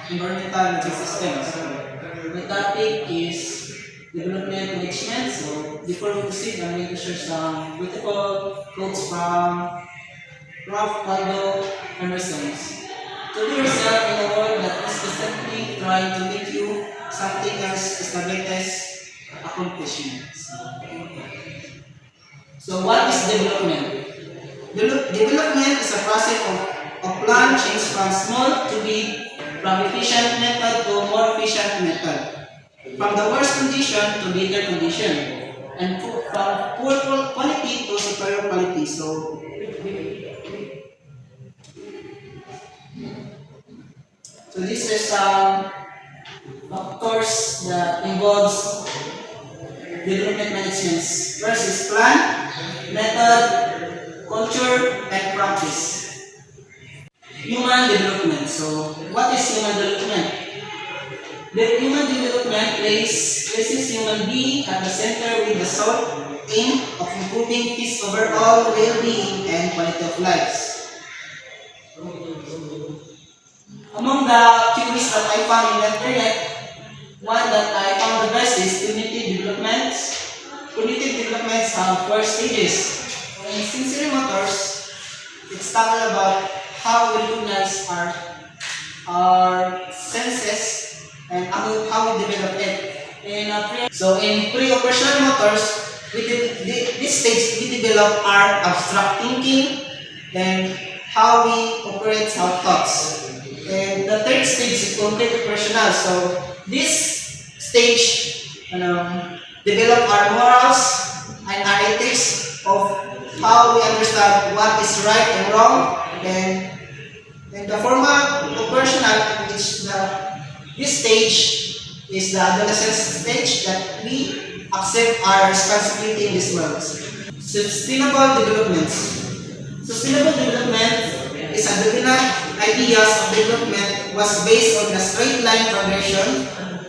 environmental systems. So, the topic is development management. So, before we proceed, I'm going to share some critical quotes from Ralph Waldo Emerson. To be yourself in a world that is constantly trying to make you something else is the greatest accomplishment. So what is development? Development is a process of plan change from small to big, from efficient method to more efficient method, from the worst condition to better condition, and from poor quality to superior quality. So this is some factors that involves development management. First is plan, method, culture, and practice. Human development. So what is human development? The human development places human being at the center with the sole aim of improving his overall well-being and quality of life. Among the theories that I found in the internet, one that I found the best is cognitive developments. Cognitive developments have 4 stages. In sensory motors, it's talking about how we recognize our senses and how we develop it. In pre-operational motors, this stage we develop our abstract thinking and how we operate our thoughts. And the third stage is concrete operational. So this stage develop our morals and our ethics of how we understand what is right and wrong. And the formal operational, this stage is the adolescence stage that we accept our responsibility in this world. Sustainable development. Sustainable development is a dominant ideas of development was based on the straight line progression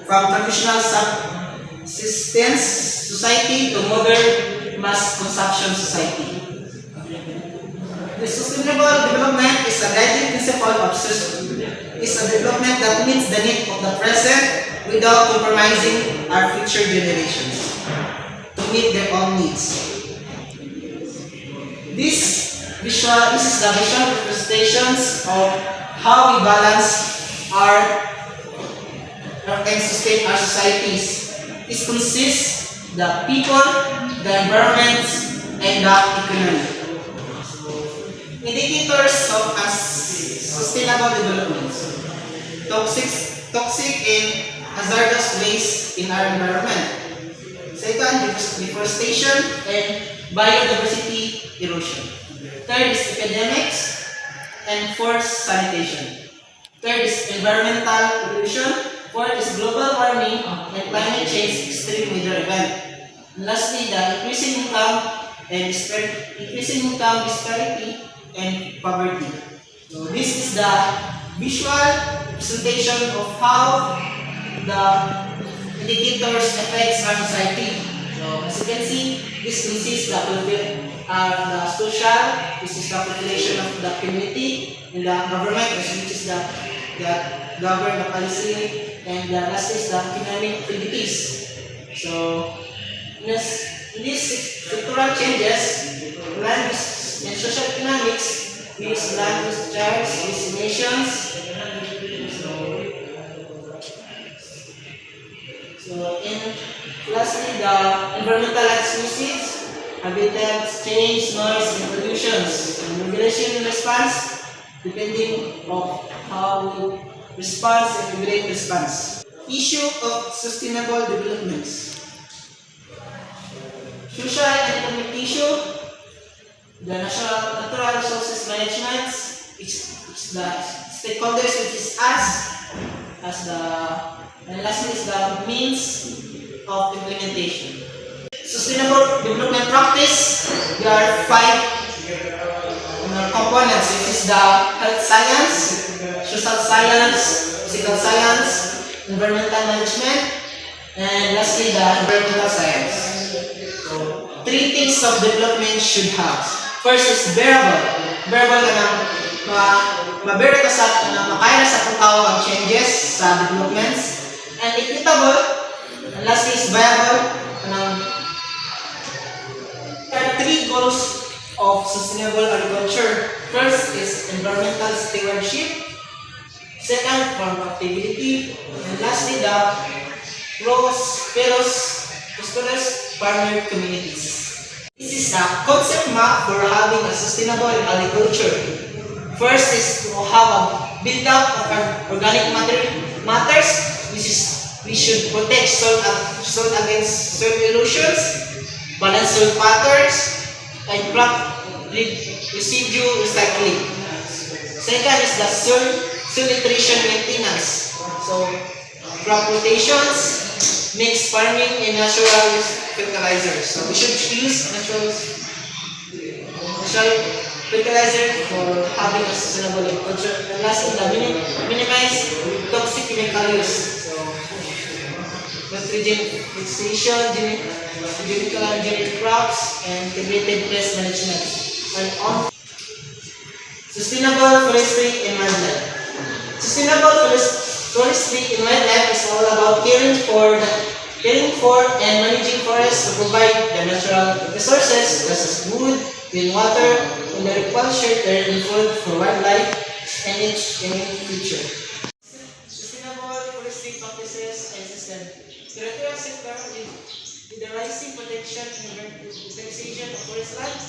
from traditional subsistence society to modern mass consumption society. The sustainable development is a guiding principle of is a development that meets the need of the present without compromising our future generations to meet their own needs. This is the visual representations of how we balance and sustain our societies. This consists the people, the environment, and the economy. Indicators of sustainable development. Toxic and hazardous waste in our environment. Second, deforestation and biodiversity erosion. Third is epidemics, and fourth, sanitation. Third is environmental pollution. Fourth is global warming and climate change extreme weather event. And lastly, the increasing income disparity and poverty. So this is the visual representation of how the indicators affects our society. So as you can see, this consists the social, this is the population of the community, and the government, which is the govern the policy, and the last is the economic activities. So in these structural changes, land use and social economics use land use charts, estimations. And lastly, the environmental uses, habitat change, noise, and pollutions, and regulation and response, depending on how we respond and regulate response. Issue of sustainable development. Social and economic issue, the natural resources management, it's the stakeholders, which is us, and lastly is the means of implementation. Sustainable development practice, there are 5 components, which is the health science, social science, physical science, environmental management, and lastly the environmental science. So, 3 things of development should have. First is bearable. Bearable ka na, mabear ka sa, makaya sa kung tao ang changes. sa developments. And equitable, and lastly is viable. There are three goals of sustainable agriculture. First is environmental stewardship. Second, farm profitability. And lastly, the prosperous farmer communities. This is the concept map for having a sustainable agriculture. First is to have a build-up of organic matters, which is we should protect soil against soil erosions, balance soil patterns, and crop residue recycling. Second is the soil nutrition maintenance. So, crop rotations, mixed farming, and natural fertilizers. So, we should use natural fertilizer for having a sustainable agriculture. And lastly, minimize toxic chemical use. So, nitrogen fixation, genetically engineered crops, and integrated pest management. And on sustainable forestry and wildlife. Sustainable forestry and wildlife is all about caring for and managing forests to provide the natural resources such as wood, clean water, and the required shelter and food for wildlife and its future. Sustainable forestry practices and systems. The territorial sector with the rising protection and utilization of forest land.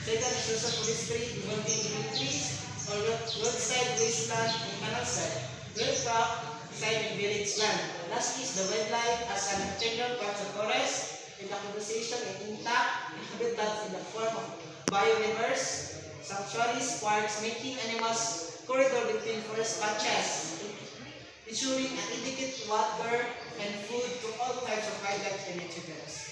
Second is social forestry involving green trees or roadside wasteland and canal side. Road crop side and village land. Lastly is the wildlife as an integral part of forest with the conservation and intact habitats in the form of biodiverse sanctuaries, parks, making animals corridor between forest patches, ensuring adequate water and food to all types of wildlife and nature.